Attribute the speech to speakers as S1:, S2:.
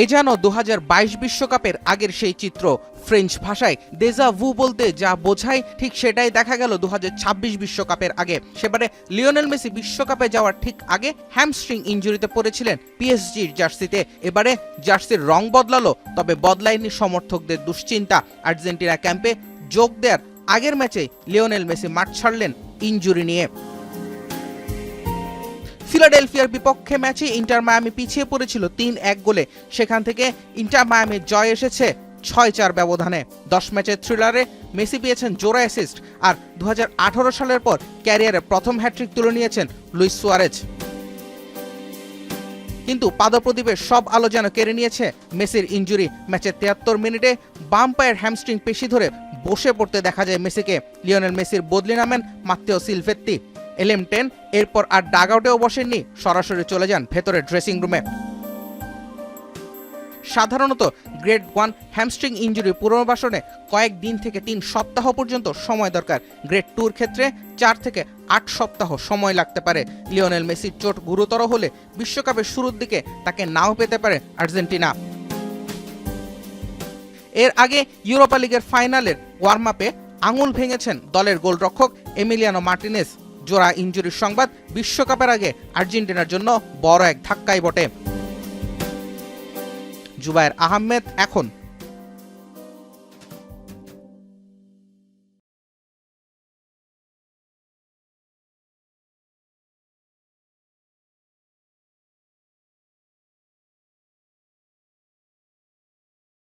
S1: এ যেন 2022 বিশ্বকাপের আগের সেই চিত্র। ফ্রেঞ্চ ভাষায় দেজা ভু বলতে যা বোঝায় ঠিক সেটাই দেখা গেল 2026 বিশ্বকাপের আগে। সেবারে লিওনেল মেসি বিশ্বকাপে যাওয়ার ঠিক আগে হ্যামস্ট্রিং ইনজুরিতে পড়েছিলেন পিএসজির জার্সিতে। এবারে জার্সির রং বদলালো, তবে বদলায়নি সমর্থকদের দুশ্চিন্তা। আর্জেন্টিনা ক্যাম্পে যোগ দেওয়ার আগের ম্যাচেই লিওনেল মেসি মাঠ ছাড়লেন ইনজুরি নিয়ে। ফিলাডেলফিয়ার বিপক্ষে ম্যাচে ইন্টার মায়ামি পিছিয়ে পড়েছিল 3-1 গোলে। সেখান থেকে ইন্টার মায়ামির জয় এসেছে 6-4 ব্যবধানে। 10 ম্যাচের থ্রিলারে মেসি পেয়েছেন জোড়া অ্যাসিস্ট, আর 2018 সালের পর ক্যারিয়ারে প্রথম হ্যাট্রিক তুলে নিয়েছেন লুইস সুয়ারেজ। কিন্তু পাদপ্রদীপের সব আলো যেন কেড়ে নিয়েছে মেসির ইনজুরি। ম্যাচের 73 মিনিটে বাম পায়ের হ্যামস্ট্রিং পেশি ধরে বসে পড়তে দেখা যায় মেসিকে। লিওনেল মেসির বদলি নামেন মাত্তেও সিলভেত্তি। LM10 এরপর আর ডাগআউটেও বসেননি, সরাসরি চলে যান ভেতরের ড্রেসিং রুমে। সাধারণত গ্রেড 1 হ্যামস্ট্রিং ইনজুরি পুনর্বাসনে কয়েকদিন থেকে 3 সপ্তাহ পর্যন্ত সময় দরকার। গ্রেড 2 এর ক্ষেত্রে 4 থেকে 8 সপ্তাহ সময় লাগতে পারে। লিওনেল মেসির চোট গুরুতর হলে বিশ্বকাপের শুরুর দিকে তাকে নাও পেতে পারে আর্জেন্টিনা। এর আগে ইউরোপা লিগের ফাইনালের ওয়ার্ম আপে আঙুল ভেঙেছেন দলের গোলরক্ষক এমিলিয়ানো মার্টিনেজ। জোড়া ইনজুরির সংবাদ বিশ্বকাপের আগে আর্জেন্টিনার জন্য বড় এক ধাক্কাই বটে। জুবায়ের আহমেদ, এখন।